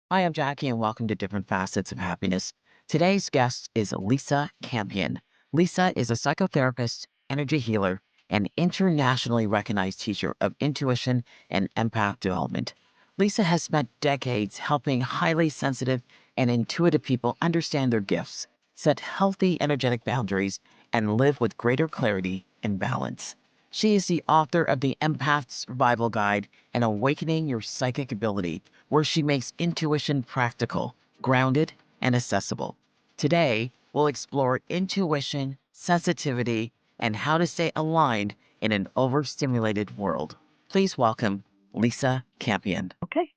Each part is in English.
Hi, I'm Jackie, and welcome to Different Facets of Happiness. Today's guest is Lisa Campion. Lisa is a psychotherapist, energy healer, and internationally recognized teacher of intuition and empath development. Lisa has spent decades helping highly sensitive and intuitive people understand their gifts, set healthy energetic boundaries, and live with greater clarity and balance. She is the author of the Empath Survival Guide and Awakening Your Psychic Ability, where she makes intuition practical, grounded, and accessible. Today, we'll explore intuition, sensitivity, and how to stay aligned in an overstimulated world. Please welcome Lisa Campion. Okay.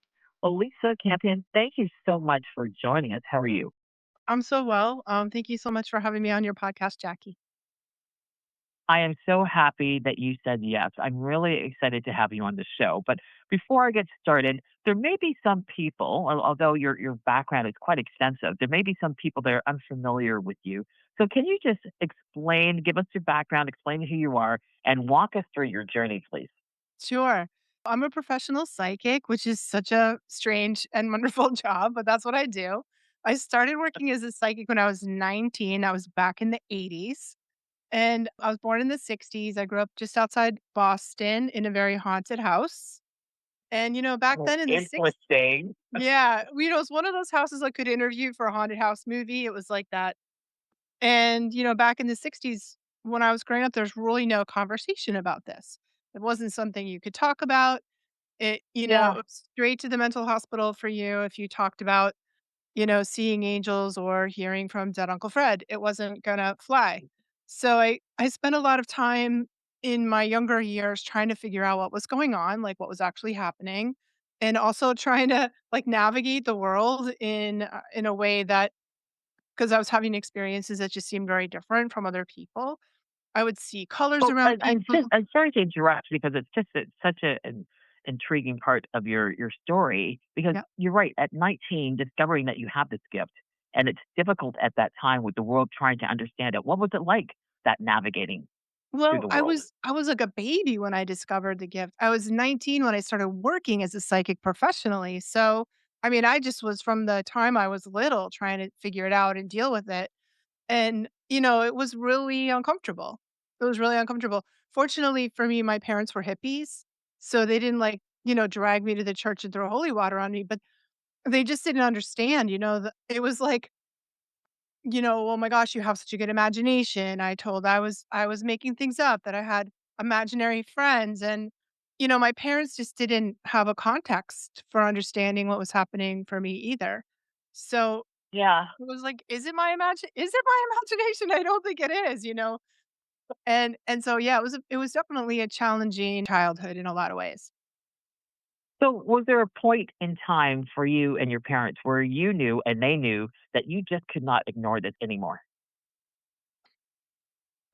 Well, Lisa Campion, thank you so much for joining us. How are you? I'm so well. Thank you so much for having me on your podcast, Jackie. I am so happy that you said yes. I'm really excited to have you on the show. But before I get started, there may be some people, although your background is quite extensive, there may be some people that are unfamiliar with you. So can you just explain, give us your background, explain who you are, and walk us through your journey, please? Sure. I'm a professional psychic, which is such a strange and wonderful job, but that's what I do. I started working as a psychic when I was 19. I was back in the 80s. And I was born in the 60s. I grew up just outside Boston in a very haunted house. And, back Oh, then in the 60s, interesting. yeah, it's one of those houses I could interview for a haunted house movie. It was like that. And, back in the 60s, when I was growing up, there's really no conversation about this. It wasn't something you could talk about. It Yeah. was straight to the mental hospital for you if you talked about, seeing angels or hearing from dead Uncle Fred. It wasn't gonna fly. So I spent a lot of time in my younger years trying to figure out what was going on, like what was actually happening, and also trying to like navigate the world in a way that, because I was having experiences that just seemed very different from other people. I would see colors Well, around people. I'm sorry to interrupt because it's just such an intriguing part of your story. Because Yeah. you're right. At 19, discovering that you have this gift, and it's difficult at that time with the world trying to understand it. What was it like that navigating through Well, the I world? was I was like a baby when I discovered the gift. I was 19 when I started working as a psychic professionally. So, I mean, I just was from the time I was little trying to figure it out and deal with it. And, it was really uncomfortable. It was really uncomfortable. Fortunately for me, my parents were hippies. So they didn't like, drag me to the church and throw holy water on me, but they just didn't understand, it was like, "Oh my gosh, you have such a good imagination." I was making things up, that I had imaginary friends, and, my parents just didn't have a context for understanding what was happening for me either. So, Yeah. it was like, is it my imagination? I don't think it is, And so, yeah, it was definitely a challenging childhood in a lot of ways. So, was there a point in time for you and your parents where you knew and they knew that you just could not ignore this anymore?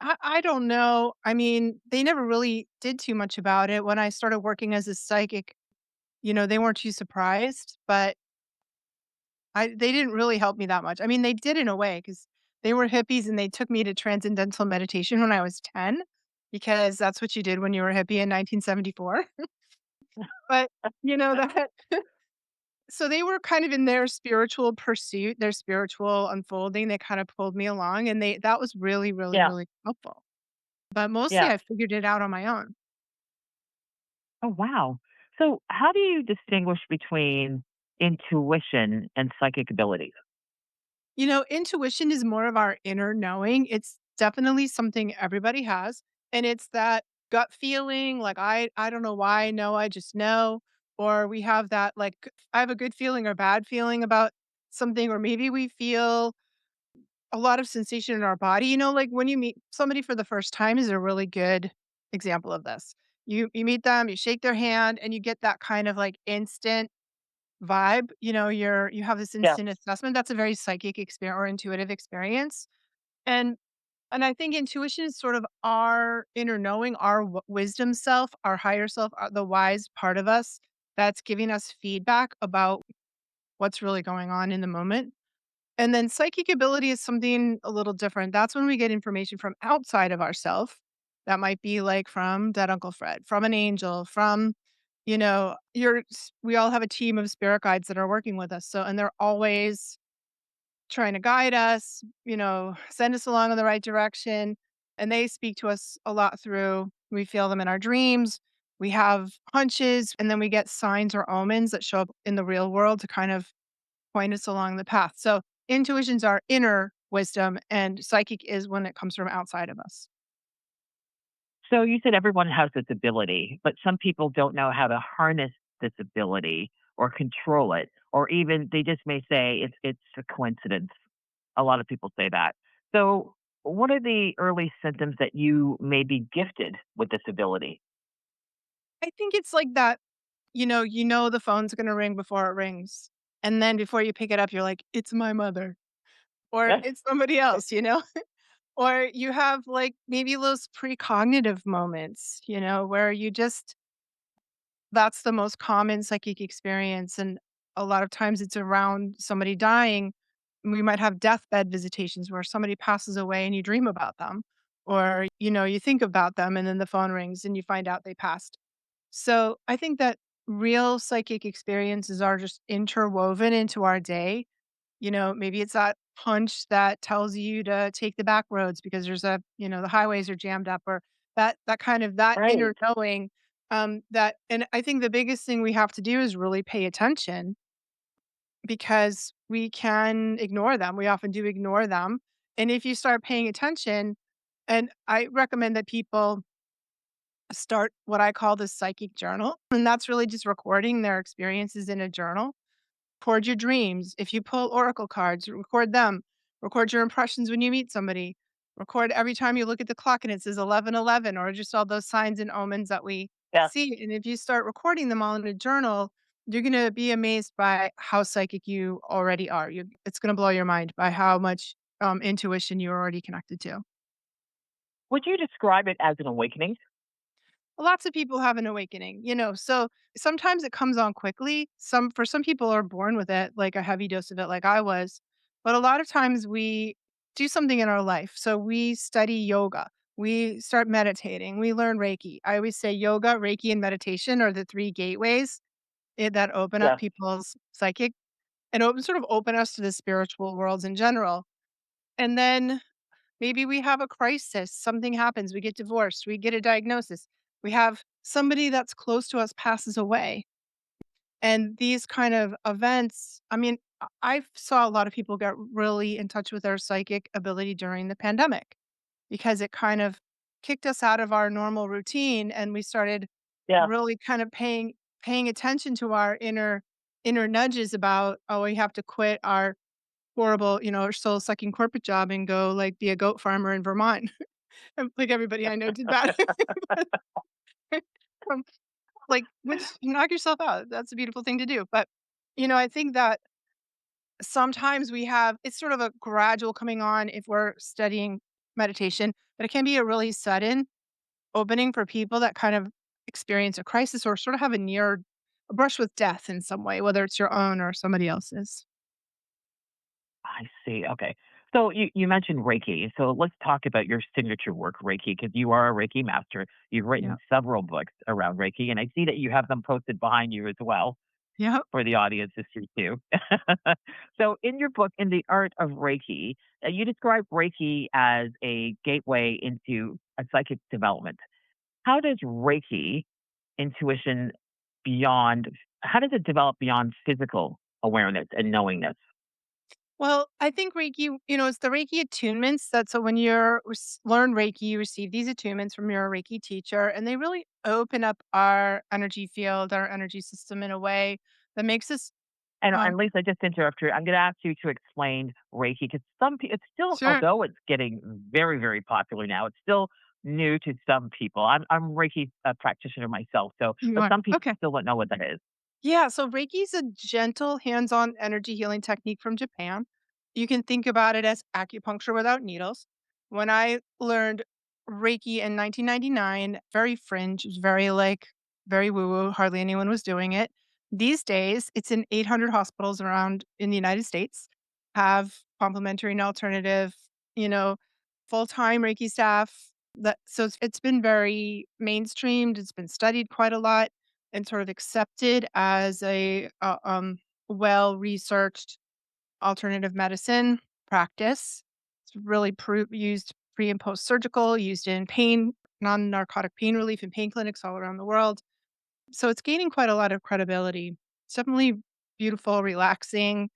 I don't know. I mean, they never really did too much about it. When I started working as a psychic, they weren't too surprised, but they didn't really help me that much. I mean, they did in a way because they were hippies and they took me to transcendental meditation when I was 10, because that's what you did when you were a hippie in 1974. But, that so they were kind of in their spiritual pursuit, their spiritual unfolding. They kind of pulled me along, and that was really, really, Yeah. really helpful. But mostly Yeah. I figured it out on my own. Oh, wow. So, how do you distinguish between intuition and psychic abilities? Intuition is more of our inner knowing. It's definitely something everybody has. And it's that gut feeling, like I don't know why I know, I just know. Or we have that like I have a good feeling or bad feeling about something, or maybe we feel a lot of sensation in our body. Like when you meet somebody for the first time is a really good example of this. You meet them, you shake their hand, and you get that kind of like instant vibe. You have this Yeah. instant assessment. That's a very psychic experience or intuitive experience. And and I think intuition is sort of our inner knowing, our wisdom self, our higher self, the wise part of us that's giving us feedback about what's really going on in the moment. And then psychic ability is something a little different. That's when we get information from outside of ourself. That might be like from dead Uncle Fred, from an angel, from We all have a team of spirit guides that are working with us. So, and they're always trying to guide us, send us along in the right direction. And they speak to us a lot through, we feel them in our dreams. We have hunches, and then we get signs or omens that show up in the real world to kind of point us along the path. So, intuition's our inner wisdom, and psychic is when it comes from outside of us. So you said everyone has this ability, but some people don't know how to harness this ability or control it, or even they just may say it's a coincidence. A lot of people say that. So what are the early symptoms that you may be gifted with this ability? I think it's like that, the phone's gonna ring before it rings. And then before you pick it up, you're like, it's my mother or Yes. it's somebody else. Or you have like maybe those precognitive moments, where you just that's the most common psychic experience. And a lot of times it's around somebody dying. We might have deathbed visitations where somebody passes away and you dream about them. Or, you think about them and then the phone rings and you find out they passed. So I think that real psychic experiences are just interwoven into our day. Maybe it's that hunch that tells you to take the back roads because the highways are jammed up, or that kind of that inner Right. knowing. And I think the biggest thing we have to do is really pay attention because we can ignore them. We often do ignore them. And if you start paying attention, and I recommend that people start what I call the psychic journal. And that's really just recording their experiences in a journal. Record your dreams. If you pull oracle cards, record them. Record your impressions when you meet somebody. Record every time you look at the clock and it says 11:11, or just all those signs and omens that we Yes. see. And if you start recording them all in a journal, you're going to be amazed by how psychic you already are. It's going to blow your mind by how much intuition you're already connected to. Would you describe it as an awakening? Lots of people have an awakening, so sometimes it comes on quickly. For some people are born with it, like a heavy dose of it, like I was. But a lot of times we do something in our life. So we study yoga, we start meditating, we learn Reiki. I always say yoga, Reiki, and meditation are the three gateways that open up Yes. people's psychic and sort of open us to the spiritual worlds in general. And then maybe we have a crisis, something happens, we get divorced, we get a diagnosis, we have somebody that's close to us passes away. And these kind of events, I mean, I saw a lot of people get really in touch with their psychic ability during the pandemic because it kind of kicked us out of our normal routine and we started Yes. really kind of paying attention to our inner nudges about, oh, we have to quit our horrible, soul sucking corporate job and go like be a goat farmer in Vermont. Like everybody I know did that. Um, like, which knock yourself out. That's a beautiful thing to do. But, I think that sometimes we have it's sort of a gradual coming on if we're studying meditation, but it can be a really sudden opening for people that kind of experience a crisis or sort of have a brush with death in some way, whether it's your own or somebody else's. I see. Okay. So you mentioned Reiki. So let's talk about your signature work, Reiki, because you are a Reiki master. You've Yeah. written several books around Reiki, and I see that you have them posted behind you as well Yeah. for the audience to see too. So in your book, In the Art of Reiki, you describe Reiki as a gateway into a psychic development. How does Reiki intuition beyond, how does it develop beyond physical awareness and knowingness? Well, I think Reiki, it's the Reiki attunements. That's so when you're learn Reiki, you receive these attunements from your Reiki teacher, and they really open up our energy field, our energy system in a way that makes us. Um, And Lisa, just to interrupt you, I'm going to ask you to explain Reiki because some people, it's still, sure, although it's getting very, very popular now, it's still new to some people. I'm a Reiki practitioner myself, so you but are some people okay. still don't know what that is. Yeah, so Reiki is a gentle, hands-on energy healing technique from Japan. You can think about it as acupuncture without needles. When I learned Reiki in 1999, very fringe, it was very woo-woo, hardly anyone was doing it. These days, it's in 800 hospitals around in the United States, have complementary and alternative, you know, full-time Reiki staff. It's been very mainstreamed, it's been studied quite a lot, and sort of accepted as a well researched alternative medicine practice. It's really used pre and post surgical, used in pain, non narcotic pain relief in pain clinics all around the world. So it's gaining quite a lot of credibility. It's definitely beautiful, relaxing,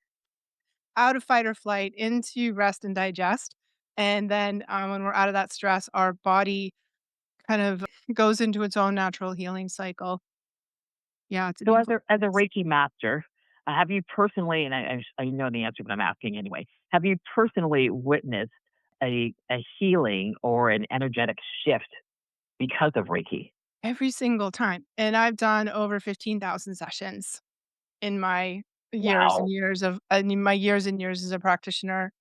out of fight or flight into rest and digest. And then when we're out of that stress, our body kind of goes into its own natural healing cycle. Yeah, it's a So beautiful as a practice. Reiki master, have you personally, and I know the answer, but I'm asking anyway, have you personally witnessed a healing or an energetic shift because of Reiki? Every single time. And I've done over 15,000 sessions in my years and Wow. years of in my years and years as a practitioner.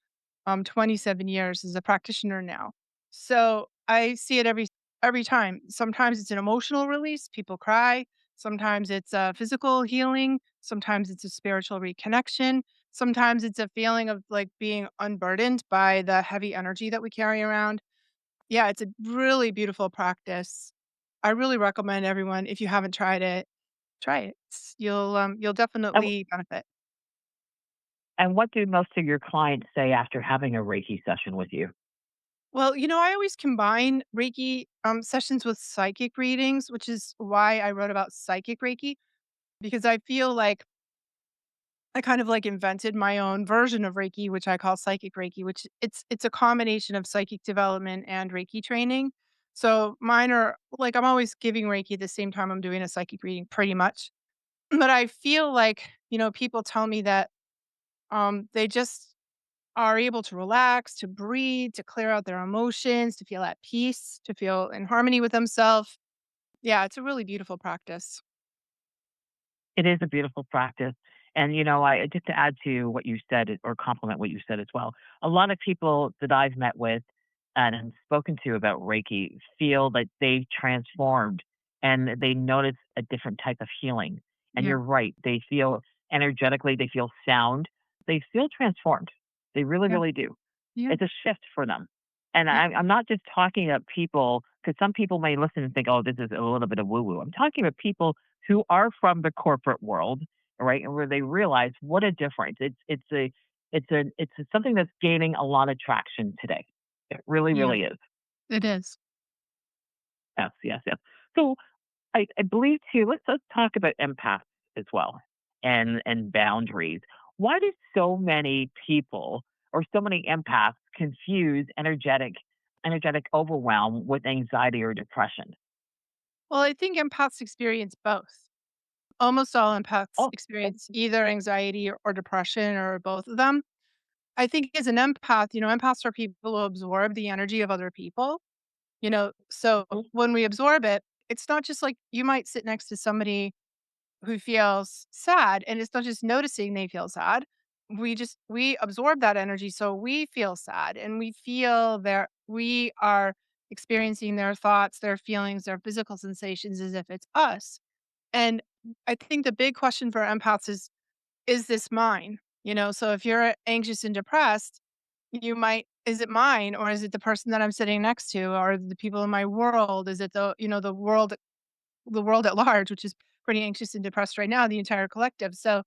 27 years as a practitioner now. So I see it every time. Sometimes it's an emotional release, people cry. Sometimes it's a physical healing. Sometimes it's a spiritual reconnection. Sometimes it's a feeling of like being unburdened by the heavy energy that we carry around. Yeah, it's a really beautiful practice. I really recommend everyone, if you haven't tried it, try it. You'll And, definitely benefit. and what do most of your clients say after having a Reiki session with you? Well, I always combine Reiki sessions with psychic readings, which is why I wrote about psychic Reiki, because I feel like I kind of like invented my own version of Reiki, which I call psychic Reiki, which it's a combination of psychic development and Reiki training. So mine are like I'm always giving Reiki at the same time I'm doing a psychic reading, pretty much. But I feel like people tell me that they just are able to relax, to breathe, to clear out their emotions, to feel at peace, to feel in harmony with themselves. Yeah, it's a really beautiful practice. It is a beautiful practice. And, I just to add to what you said or compliment what you said as well, a lot of people that I've met with and have spoken to about Reiki feel that they've transformed and they notice a different type of healing. And Yeah. you're right. They feel energetically, they feel sound, they feel transformed. They really, Yeah. really do. Yeah. It's a shift for them. And Yeah. I'm not just talking about people, because some people may listen and think, oh, this is a little bit of woo woo. I'm talking about people who are from the corporate world, right? And where they realize what a difference. It's something that's gaining a lot of traction today. It really, Yeah. really is. It is. Yes, yes, yes. So I believe too, let's talk about empaths as well and boundaries. Why do so many people or so many empaths confuse energetic overwhelm with anxiety or depression? Well, I think empaths experience both. Almost all empaths Oh, experience either anxiety or depression or both of them. I think as an empath, empaths are people who absorb the energy of other people. So when we absorb it, it's not just like you might sit next to somebody who feels sad, and it's not just noticing they feel sad. We absorb that energy, so we feel sad, and we are experiencing their thoughts, their feelings, their physical sensations as if it's us. And I think the big question for empaths is this mine? So if you're anxious and depressed, is it mine, or is it the person that I'm sitting next to, or the people in my world? Is it the world at large, which is pretty anxious and depressed right now, the entire collective. So,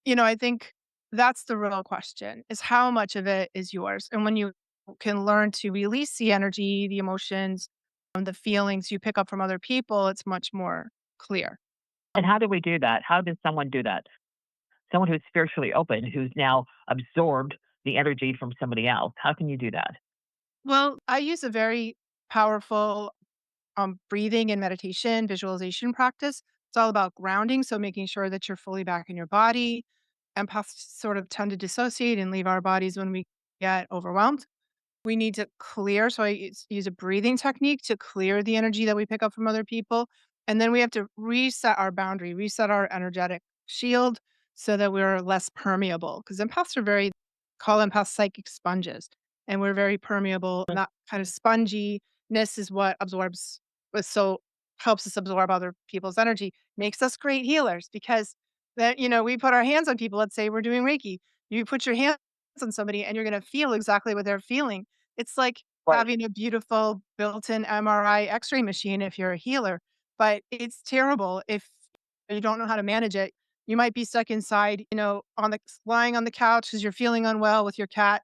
I think that's the real question, is how much of it is yours? And when you can learn to release the energy, the emotions, the feelings you pick up from other people, it's much more clear. and how do we do that? How does someone do that? Someone who's spiritually open, who's now absorbed the energy from somebody else. How can you do that? Well, I use a very powerful breathing and meditation visualization practice. It's all about grounding. So making sure that you're fully back in your body. Empaths sort of tend to dissociate and leave our bodies when we get overwhelmed. We need to clear. So I use a breathing technique to clear the energy that we pick up from other people. And then we have to reset our boundary, reset our energetic shield so that we're less permeable. Because empaths are call empaths psychic sponges. And we're very permeable. And that kind of sponginess is so helps us absorb other people's energy, makes us great healers because we put our hands on people. Let's say we're doing Reiki. You put your hands on somebody and you're going to feel exactly what they're feeling. It's like Right. having a beautiful built-in MRI X-ray machine if you're a healer, but it's terrible if you don't know how to manage it, you might be stuck inside, on the lying on the couch because you're feeling unwell with your cat,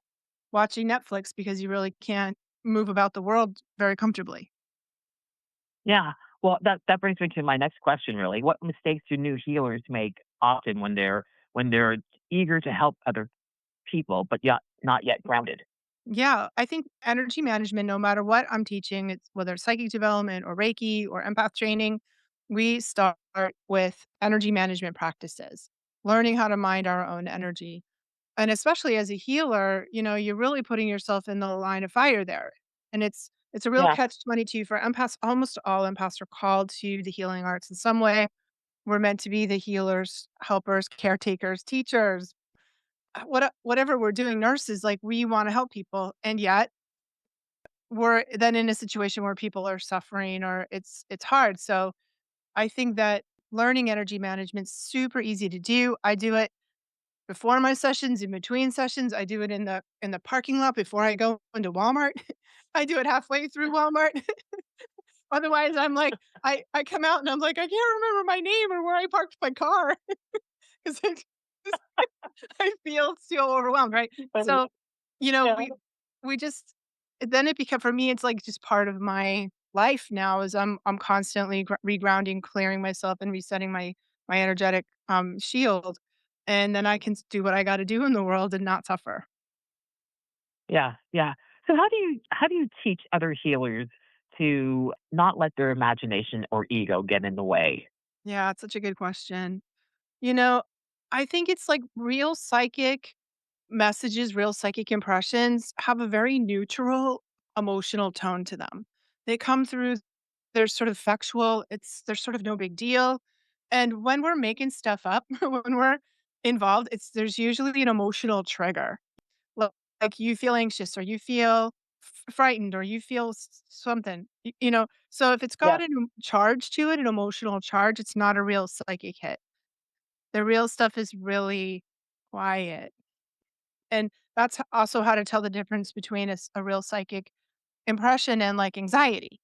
watching Netflix because you really can't move about the world very comfortably. Yeah. Well, that brings me to my next question really. What mistakes do new healers make often when they're eager to help other people, but yet not yet grounded? Yeah, I think energy management, no matter what I'm teaching, it's whether it's psychic development or Reiki or empath training, we start with energy management practices, learning how to mind our own energy. And especially as a healer, you're really putting yourself in the line of fire there. And it's a real Yeah. catch 22 for empaths. Almost all empaths are called to the healing arts in some way. We're meant to be the healers, helpers, caretakers, teachers, whatever we're doing, nurses, like we want to help people. And yet we're then in a situation where people are suffering or it's hard. So I think that learning energy management's super easy to do. I do it before my sessions, in between sessions. I do it in the parking lot before I go into Walmart. I do it halfway through Walmart. Otherwise, I'm like, I come out and I'm like, I can't remember my name or where I parked my car because I feel so overwhelmed, right? Funny. So, Yeah. we just then it become for me, it's like just part of my life now is I'm constantly regrounding, clearing myself and resetting my energetic shield. And then I can do what I got to do in the world and not suffer. Yeah. Yeah. So how do you teach other healers to not let their imagination or ego get in the way? Yeah, it's such a good question. You know, I think it's like real psychic messages, real psychic impressions have a very neutral emotional tone to them. They come through, they're sort of factual, there's sort of no big deal. And when we're making stuff up, when we're involved, there's usually an emotional trigger. Like you feel anxious or you feel frightened or you feel something, So if it's got Yeah. an charge to it, an emotional charge, it's not a real psychic hit. The real stuff is really quiet. And that's also how to tell the difference between a real psychic impression and like anxiety.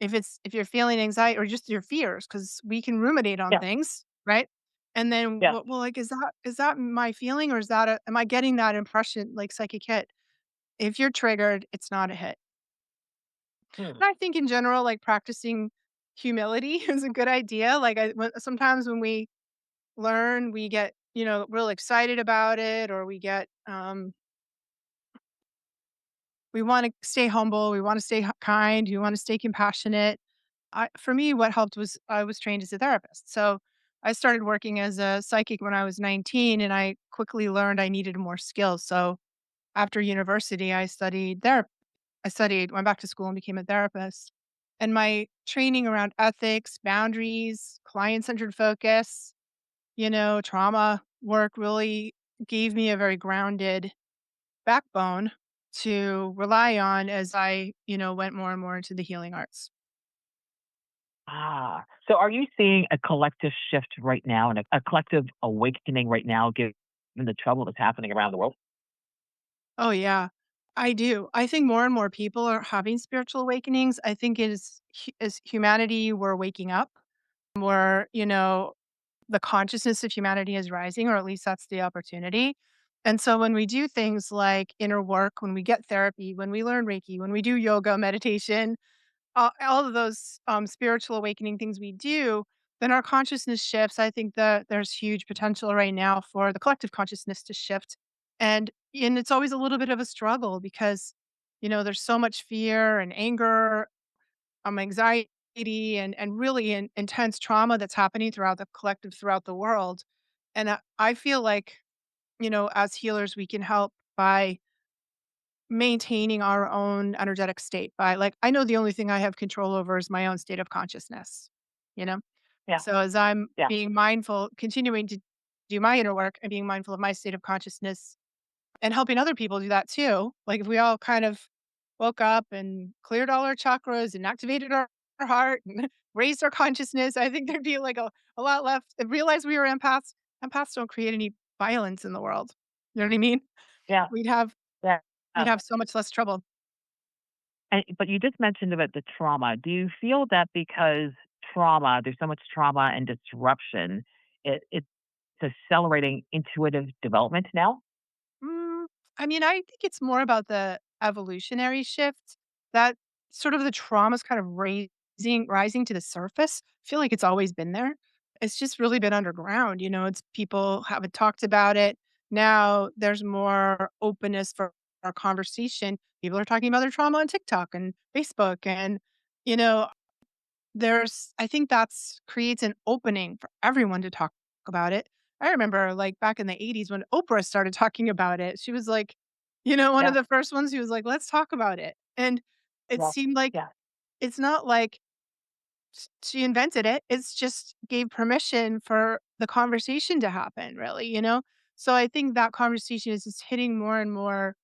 If you're feeling anxiety or just your fears, because we can ruminate on Yeah. things, right? And then, Yeah. well, like, is that my feeling, or is that am I getting that impression, like psychic hit? If you're triggered, it's not a hit. Hmm. And I think in general, like practicing humility is a good idea. Like sometimes when we learn, we get real excited about it, or we want to stay humble, we want to stay kind, we want to stay compassionate. For me, what helped was I was trained as a therapist. So I started working as a psychic when I was 19, and I quickly learned I needed more skills. So after university, I studied therapy. Went back to school and became a therapist. And my training around ethics, boundaries, client centered focus, trauma work really gave me a very grounded backbone to rely on as I went more and more into the healing arts. Ah. So are you seeing a collective shift right now and a collective awakening right now given the trouble that's happening around the world? Oh, yeah. I do. I think more and more people are having spiritual awakenings. I think it is as humanity, we're waking up. The consciousness of humanity is rising, or at least that's the opportunity. And so when we do things like inner work, when we get therapy, when we learn Reiki, when we do yoga, meditation, all of those spiritual awakening things we do, then our consciousness shifts. I think that there's huge potential right now for the collective consciousness to shift, and it's always a little bit of a struggle because there's so much fear and anger, anxiety, and really intense trauma that's happening throughout the collective, throughout the world. And I feel like as healers we can help by maintaining our own energetic state by like I know the only thing I have control over is my own state of consciousness, you know? Yeah. So as I'm Yeah. being mindful, continuing to do my inner work and being mindful of my state of consciousness and helping other people do that too. Like if we all kind of woke up and cleared all our chakras and activated our heart and raised our consciousness, I think there'd be like a lot left. And realize we were empaths. Empaths don't create any violence in the world. You know what I mean? Yeah. We'd have Yeah. we'd have so much less trouble. But you just mentioned about the trauma. Do you feel that because trauma, there's so much trauma and disruption. It's accelerating intuitive development now. Mm, I mean, I think it's more about the evolutionary shift that sort of the trauma's kind of rising to the surface. I feel like it's always been there. It's just really been underground. It's people haven't talked about it. Now there's more openness for our conversation. People are talking about their trauma on TikTok and Facebook. And, you know, I think that's creates an opening for everyone to talk about it. I remember, like, back in the '80s when Oprah started talking about it, she was like, one of Yeah. the first ones who was like, "Let's talk about it." And it Yeah. seemed like Yeah. it's not like she invented it. It's just gave permission for the conversation to happen, really. So I think that conversation is just hitting more and more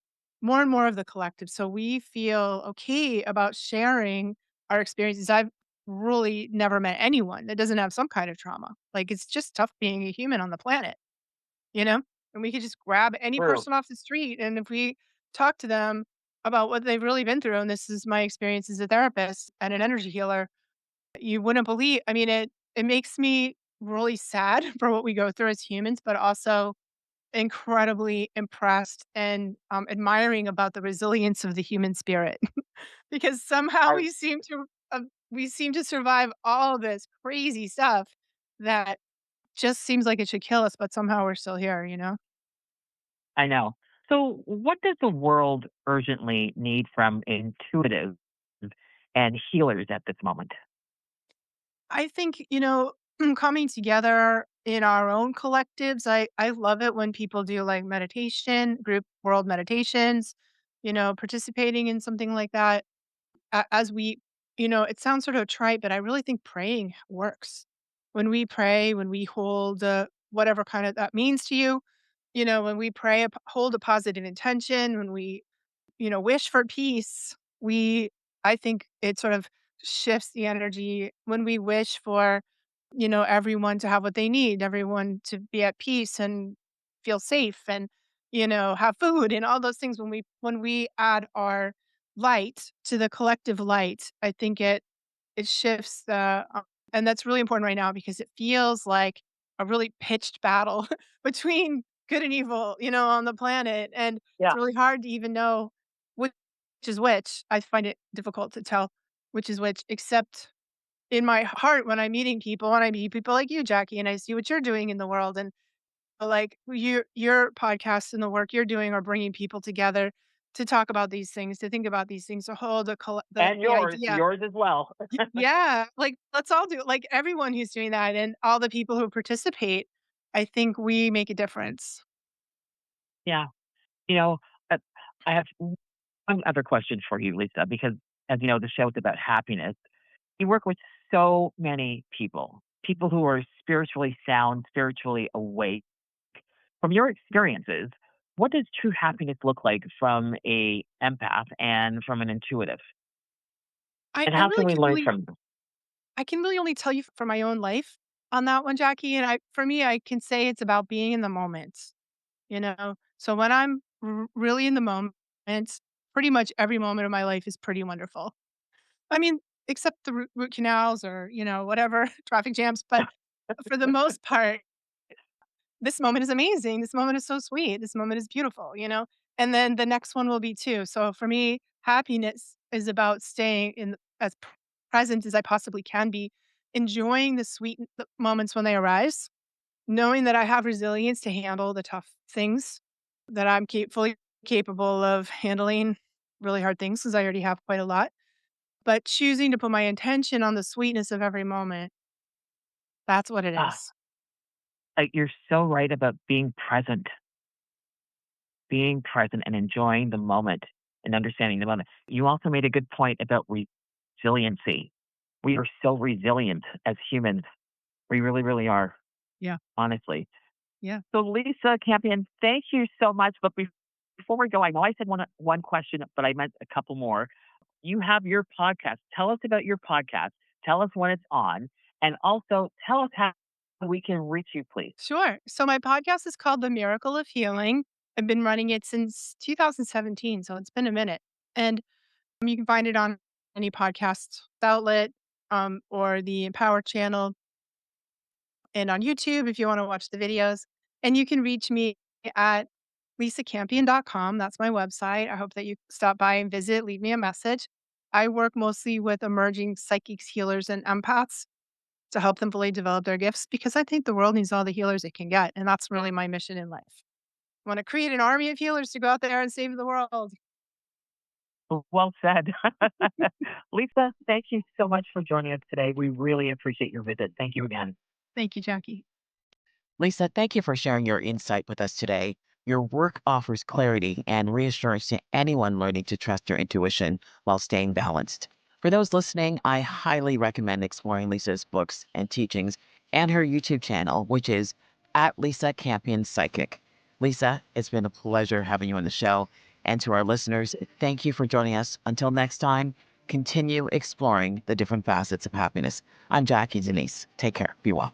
of the collective. So we feel okay about sharing our experiences. I've really never met anyone that doesn't have some kind of trauma. Like it's just tough being a human on the planet, you know? And we could just grab any True. person off the street and if we talk to them about what they've really been through, and this is my experience as a therapist and an energy healer, you wouldn't believe. I mean, it makes me really sad for what we go through as humans, but also incredibly impressed and, admiring about the resilience of the human spirit because somehow I we seem to survive all this crazy stuff that just seems like it should kill us, but somehow we're still here. I know. So, what does the world urgently need from intuitive and healers at this moment? I think, coming together in our own collectives, I love it when people do like meditation, group world meditations, participating in something like that. As we, it sounds sort of trite, but I really think praying works. When we pray, when we hold whatever kind of that means to you, when we pray, hold a positive intention, when we wish for peace. I think it sort of shifts the energy when we wish for, everyone to have what they need, everyone to be at peace and feel safe and, have food and all those things. When we add our light to the collective light, I think it shifts and that's really important right now because it feels like a really pitched battle between good and evil, on the planet. And it's Yeah. really hard to even know which is which. I find it difficult to tell which is which, except in my heart when I'm meeting people and I meet people like you, Jackie, and I see what you're doing in the world. And like your podcast and the work you're doing are bringing people together to talk about these things, to think about these things, to hold And the yours, idea. yours as well. Yeah, like, let's all do it. Like, everyone who's doing that and all the people who participate, I think we make a difference. Yeah. You know, uh, I have one other question for you, Lisa, because as you know, the show is about happiness. You work with so many people, people who are spiritually sound, spiritually awake. From your experiences, what does true happiness look like from a empath and from an intuitive? I And I how really can we can learn really from them? I can really only tell you from my own life on that one, Jackie, and for me, I can say it's about being in the moment, you know? So when I'm really in the moment, pretty much every moment of my life is pretty wonderful. I mean, except the root canals or, whatever, traffic jams, but for the most part, this moment is amazing. This moment is so sweet. This moment is beautiful. And then the next one will be too. So for me, happiness is about staying in as present as I possibly can be, enjoying the sweet moments when they arise, knowing that I have resilience to handle the tough things, that I'm fully capable of handling really hard things because I already have quite a lot. But choosing to put my intention on the sweetness of every moment, that's what it Ah, is. you're so right about being present and enjoying the moment and understanding the moment. You also made a good point about resiliency. We are so resilient as humans. We really, really are, Yeah. honestly. Yeah. So, Lisa Campion, thank you so much. But before we go, I know I said one question, but I meant a couple more. You have your podcast. Tell us about your podcast. Tell us when it's on, and also tell us how we can reach you, please. Sure. So my podcast is called The Miracle of Healing. I've been running it since 2017, so it's been a minute. And you can find it on any podcast outlet. or the Empower channel, and on YouTube if you want to watch the videos. And you can reach me at lisacampion.com. That's my website. I hope that you stop by and visit, leave me a message. I work mostly with emerging psychics, healers, and empaths to help them fully develop their gifts because I think the world needs all the healers it can get. And that's really my mission in life. I want to create an army of healers to go out there and save the world. Well said. Lisa, thank you so much for joining us today. We really appreciate your visit. Thank you again. Thank you, Jackie. Lisa, thank you for sharing your insight with us today. Your work offers clarity and reassurance to anyone learning to trust their intuition while staying balanced. For those listening, I highly recommend exploring Lisa's books and teachings and her YouTube channel, which is at Lisa Campion Psychic. Lisa, it's been a pleasure having you on the show. And to our listeners, thank you for joining us. Until next time, continue exploring the different facets of happiness. I'm Jackie Denise. Take care. Be well.